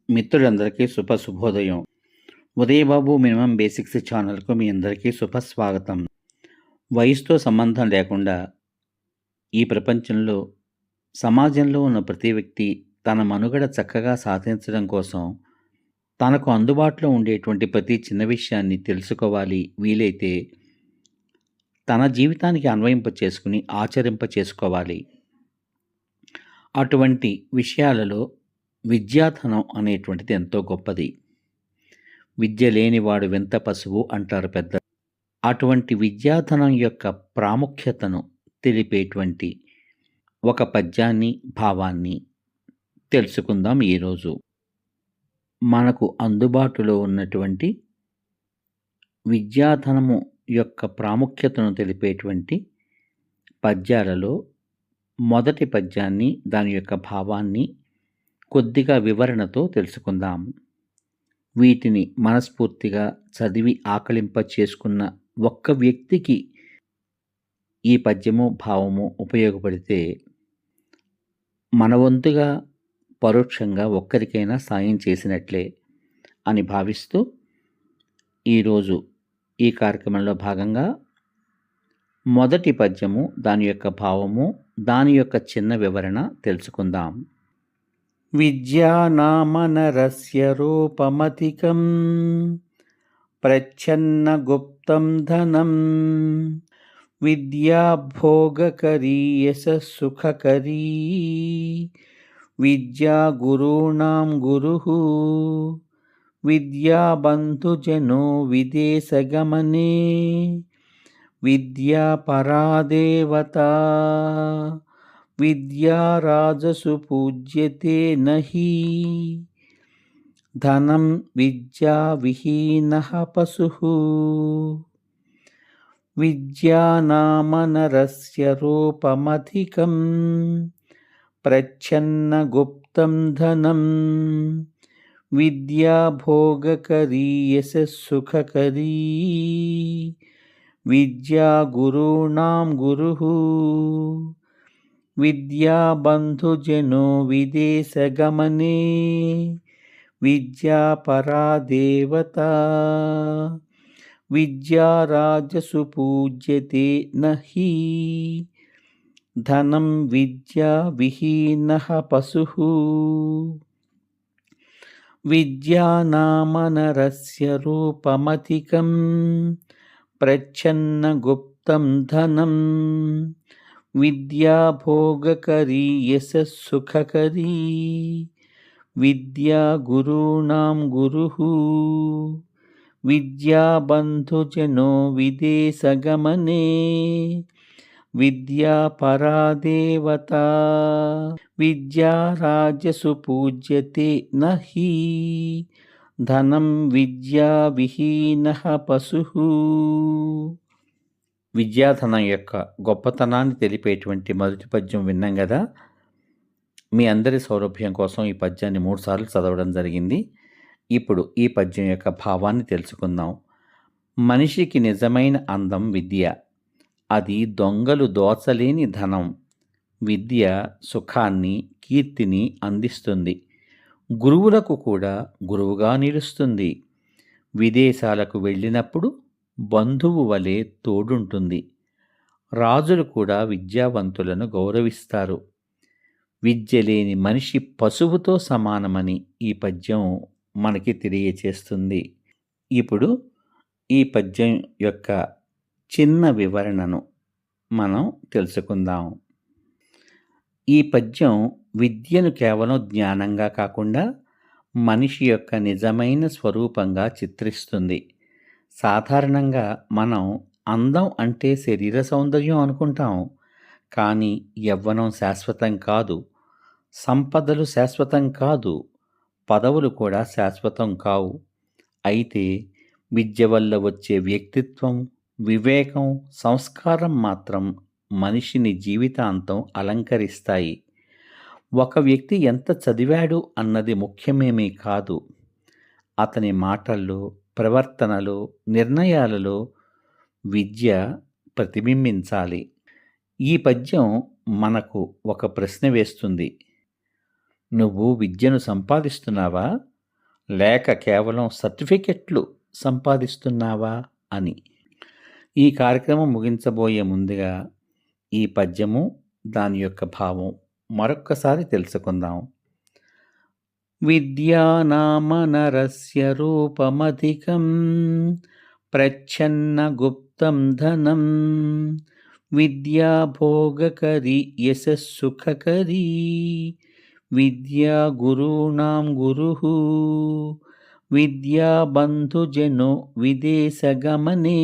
మిత్రులందరికీ శుభోదయం. Udaybabu minimum basics ఛానల్కు మీ అందరికీ స్వాగతం. వయసుతో సంబంధం లేకుండా ఈ ప్రపంచంలో సమాజంలో ఉన్న ప్రతి వ్యక్తి తన మనుగడ చక్కగా సాధించడం కోసం తనకు అందుబాటులో ఉండేటువంటి ప్రతి చిన్న విషయాన్ని తెలుసుకోవాలి, వీలైతే తన జీవితానికి అన్వయింప చేసుకుని ఆచరింప చేసుకోవాలి. అటువంటి విషయాలలో విద్యాధనం అనేటువంటిది ఎంతో గొప్పది. విద్య లేనివాడు వింత పశువు అంటారు పెద్దలు. అటువంటి విద్యాధనం యొక్క ప్రాముఖ్యతను తెలిపేటువంటి ఒక పద్యాన్ని, భావాన్ని తెలుసుకుందాం ఈరోజు. మనకు అందుబాటులో ఉన్నటువంటి విద్యాధనము యొక్క ప్రాముఖ్యతను తెలిపేటువంటి పద్యాలలో మొదటి పద్యాన్ని, దాని యొక్క భావాన్ని కొద్దిగా వివరణతో తెలుసుకుందాం. వీటిని మనస్ఫూర్తిగా చదివి ఆకలింప చేసుకున్న ఒక్క వ్యక్తికి ఈ పద్యము, భావము ఉపయోగపడితే మన వంతుగా పరోక్షంగా ఒక్కరికైనా సాయం చేసినట్లే అని భావిస్తూ ఈరోజు ఈ కార్యక్రమంలో భాగంగా మొదటి పద్యము, దాని యొక్క భావము, దాని యొక్క చిన్న వివరణ తెలుసుకుందాం. విద్యానామనరస్య రూపమతికం ప్రచ్ఛన్న గుప్తం ధనం విద్యాభోగకరీ యశస్సుఖకరీ విద్యా గురూణాం గురుః విద్యాబంధుజనో విదేశగమనే విద్యా పరాదేవతా విద్యారాజసు పూజ్యతే నహి ధనం విద్యా విహీనః పశుః విద్యానామనరస్య రూపమధికం ప్రచ్ఛన్న గుప్తం ధనం విద్యాభోగకరీ యశస్సుఖకరీ విద్యా గురూణాం గురుః విద్యాబంధుజనో విదేశగమనే విద్యా పరాదేవతా విద్యారాజసు పూజ్యతే నహి ధనం విద్యా విహీనః పశుః విద్యానామనరస్య రూపమధికం ప్రచ్ఛన్న గుప్తం ధనం విద్యాభోగకరీ యశస్సుఖకరీ విద్యా గురూణాం గురుః విద్యాబంధుజనో విదేశగమనే విద్యా పరాదేవతా విద్యారాజసు పూజ్యతే నహి ధనం విద్యా విహీనః పశుః. విద్యాధనం యొక్క గొప్పతనాన్ని తెలిపేటువంటి మొదటి పద్యం విన్నాం కదా. మీ అందరి సౌలభ్యం కోసం ఈ పద్యాన్ని 3 సార్లు చదవడం జరిగింది. ఇప్పుడు ఈ పద్యం యొక్క భావాన్ని తెలుసుకుందాం. మనిషికి నిజమైన అందం విద్య. అది దొంగలు దోచలేని ధనం. విద్య సుఖాన్ని, కీర్తిని అందిస్తుంది. గురువులకు కూడా గురువుగా నిలుస్తుంది. విదేశాలకు వెళ్ళినప్పుడు బంధువు వలె తోడుంటుంది. రాజులు కూడా విద్యావంతులను గౌరవిస్తారు. విద్య లేని మనిషి పశువుతో సమానమని ఈ పద్యం మనకి తెలియచేస్తుంది. ఇప్పుడు ఈ పద్యం యొక్క చిన్న వివరణను మనం తెలుసుకుందాం. ఈ పద్యం విద్యను కేవలం జ్ఞానంగా కాకుండా మనిషి యొక్క నిజమైన స్వరూపంగా చిత్రిస్తుంది. సాధారణంగా మనం అందం అంటే శరీర సౌందర్యం అనుకుంటాం. కానీ యవ్వనం శాశ్వతం కాదు, సంపదలు శాశ్వతం కాదు, పదవులు కూడా శాశ్వతం కావు. అయితే విద్య వల్ల వచ్చే వ్యక్తిత్వం, వివేకం, సంస్కారం మాత్రం మనిషిని జీవితాంతం అలంకరిస్తాయి. ఒక వ్యక్తి ఎంత చదివాడు అన్నది ముఖ్యమేమీ కాదు. అతని మాటల్లో, ప్రవర్తనలో, నిర్ణయాలలో విద్య ప్రతిబింబించాలి. ఈ పద్యం మనకు ఒక ప్రశ్న వేస్తుంది. నువ్వు విద్యను సంపాదిస్తున్నావా లేక కేవలం సర్టిఫికెట్లు సంపాదిస్తున్నావా అని. ఈ కార్యక్రమం ముగించబోయే ముందుగా ఈ పద్యము, దాని యొక్క భావం మరొక్కసారి తెలుసుకుందాం. విద్యానామనరస్య రూపమధికం ప్రచ్ఛన్న గుప్తం ధనం విద్యా భోగకరీ యశస్సుఖకరీ విద్యా గురూణాం గురుః విద్యా బంధుజనో విదేశగమనే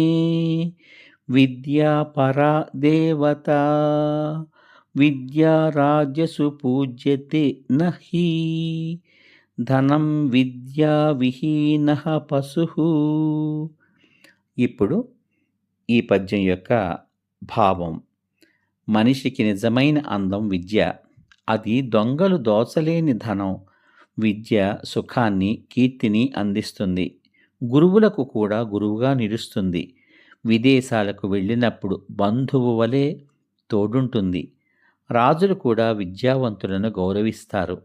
విద్యా పరా దేవత విద్యా రాజసు పూజ్యతే నహి ధనం విద్యా విహీనః పశుః. ఇప్పుడు ఈ పద్యం యొక్క భావం. మనిషికి నిజమైన అందం విద్య. అది దొంగలు దోచలేని ధనం. విద్య సుఖాన్ని, కీర్తిని అందిస్తుంది. గురువులకు కూడా గురువుగా నిలుస్తుంది. విదేశాలకు వెళ్ళినప్పుడు బంధువు వలె తోడుంటుంది. రాజులు కూడా విద్యావంతులను గౌరవిస్తారు.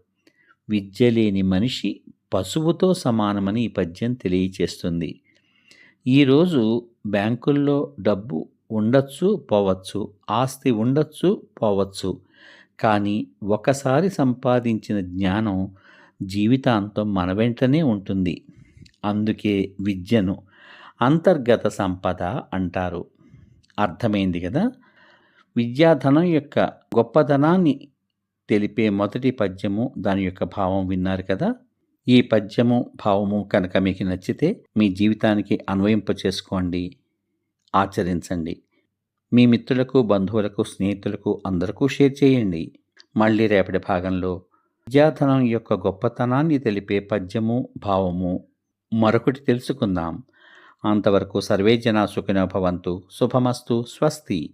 విద్య లేని మనిషి పశువుతో సమానమని ఈ పద్యం తెలియచేస్తుంది. ఈరోజు బ్యాంకుల్లో డబ్బు ఉండొచ్చు, పోవచ్చు, ఆస్తి ఉండొచ్చు, పోవచ్చు. కానీ ఒకసారి సంపాదించిన జ్ఞానం జీవితాంతం మన వెంటనే ఉంటుంది. అందుకే విద్యను అంతర్గత సంపద అంటారు. అర్థమైంది కదా? విద్యాధనం యొక్క గొప్పదనాన్ని తెలిపే మొదటి పద్యము, దాని యొక్క భావం విన్నారు కదా? ఈ పద్యము, భావము కనుక మీకు నచ్చితే మీ జీవితానికి అన్వయింప చేసుకోండి, ఆచరించండి. మీ మిత్రులకు, బంధువులకు, స్నేహితులకు అందరికీ షేర్ చేయండి. మళ్ళీ రేపటి భాగంలో విద్యాధనం యొక్క గొప్పతనాన్ని తెలిపే పద్యము, భావము మరొకటి తెలుసుకుందాం. అంతవరకు సర్వే జనా సుఖినో భవంతు. శుభమస్తు. స్వస్తి.